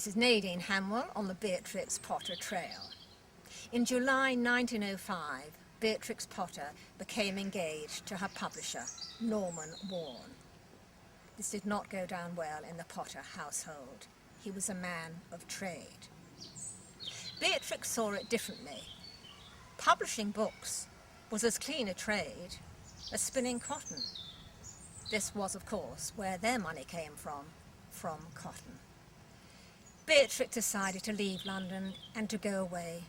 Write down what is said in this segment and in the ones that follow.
This is Nadine Hamwell on the Beatrix Potter Trail. In July 1905, Beatrix Potter became engaged to her publisher, Norman Warren. This did not go down well in the Potter household. He was a man of trade. Beatrix saw it differently. Publishing books was as clean a trade as spinning cotton. This was, of course, where their money came from cotton. Beatrix decided to leave London and to go away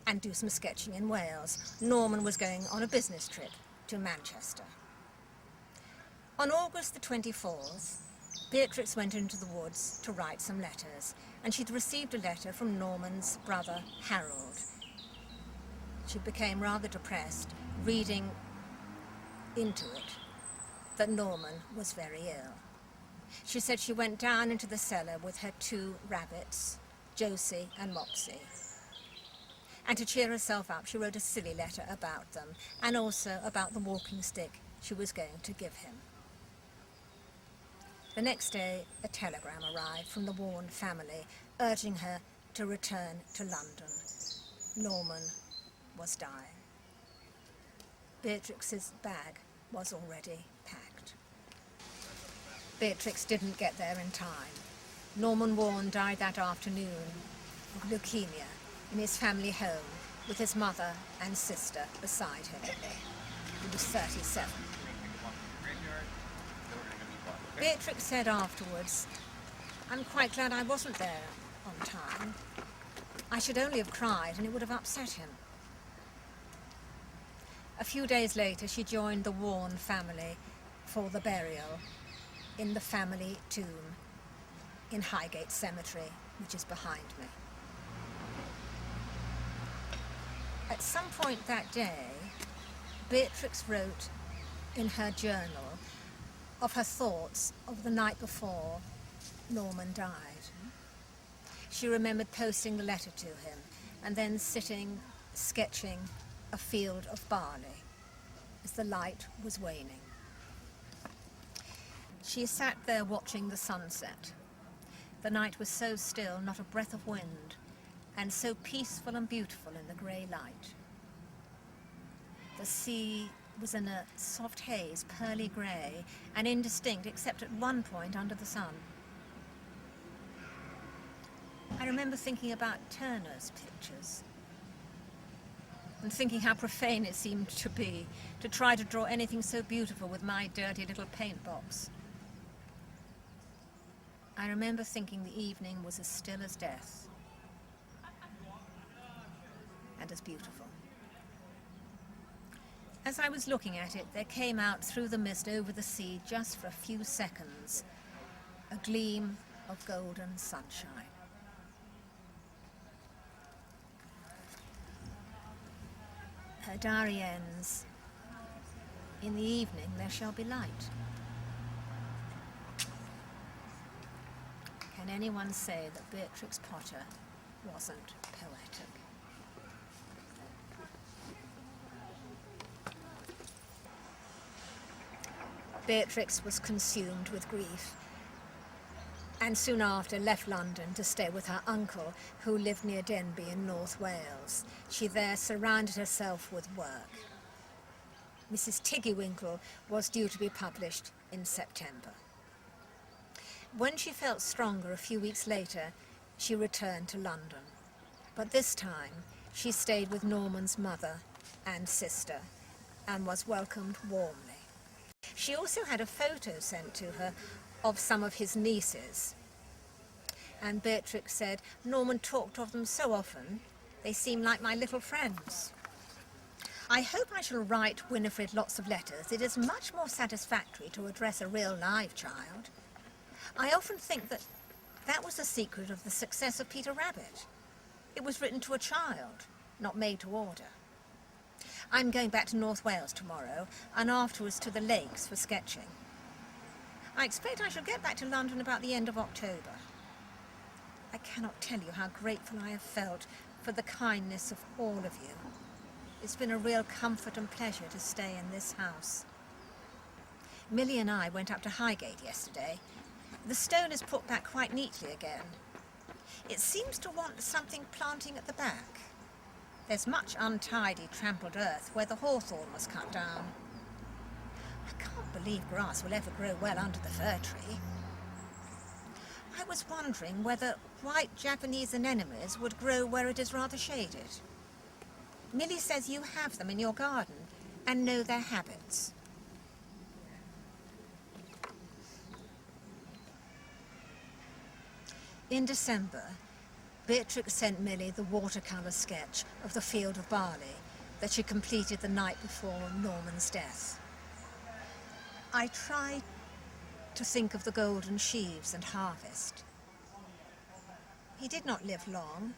and do some sketching in Wales. Norman was going on a business trip to Manchester. On August the 24th, Beatrix went into the woods to write some letters, and she'd received a letter from Norman's brother, Harold. She became rather depressed, reading into it that Norman was very ill. She said she went down into the cellar with her 2 rabbits, Josie and Mopsy. And to cheer herself up, she wrote a silly letter about them, and also about the walking stick she was going to give him. The next day, a telegram arrived from the Warren family, urging her to return to London. Norman was dying. Beatrix's bag was already packed. Beatrix didn't get there in time. Norman Warren died that afternoon of leukemia in his family home with his mother and sister beside him. He was 37. Beatrix said afterwards, "I'm quite glad I wasn't there on time. I should only have cried and it would have upset him." A few days later, she joined the Warren family for the burial in the family tomb in Highgate Cemetery, which is behind me. At some point that day, Beatrix wrote in her journal of her thoughts of the night before Norman died. She remembered posting the letter to him and then sitting, sketching a field of barley as the light was waning. She sat there watching the sunset. The night was so still, not a breath of wind, and so peaceful and beautiful in the grey light. The sea was in a soft haze, pearly grey, and indistinct except at one point under the sun. I remember thinking about Turner's pictures and thinking how profane it seemed to be to try to draw anything so beautiful with my dirty little paint box. I remember thinking the evening was as still as death and as beautiful. As I was looking at it, there came out through the mist over the sea, just for a few seconds, a gleam of golden sunshine. Her diary ends, "In the evening there shall be light." Can anyone say that Beatrix Potter wasn't poetic? Beatrix was consumed with grief, and soon after left London to stay with her uncle, who lived near Denbigh in North Wales. She there surrounded herself with work. Mrs. Tiggywinkle was due to be published in September. When she felt stronger a few weeks later, she returned to London. But this time, she stayed with Norman's mother and sister and was welcomed warmly. She also had a photo sent to her of some of his nieces. And Beatrix said, "Norman talked of them so often, they seem like my little friends." I hope I shall write Winifred lots of letters. It is much more satisfactory to address a real live child. I often think that that was the secret of the success of Peter Rabbit. It was written to a child, not made to order. I'm going back to North Wales tomorrow, and afterwards to the lakes for sketching. I expect I shall get back to London about the end of October. I cannot tell you how grateful I have felt for the kindness of all of you. It's been a real comfort and pleasure to stay in this house. Millie and I went up to Highgate yesterday. The stone is put back quite neatly again. It seems to want something planting at the back. There's much untidy, trampled earth where the hawthorn was cut down. I can't believe grass will ever grow well under the fir tree. I was wondering whether white Japanese anemones would grow where it is rather shaded. Millie says you have them in your garden and know their habits. In December, Beatrix sent Millie the watercolour sketch of the field of barley that she completed the night before Norman's death. I tried to think of the golden sheaves and harvest. He did not live long,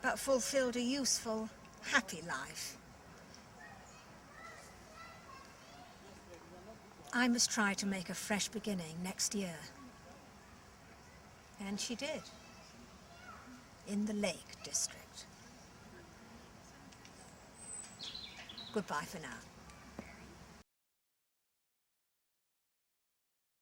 but fulfilled a useful, happy life. I must try to make a fresh beginning next year. And she did, in the Lake District. Goodbye for now.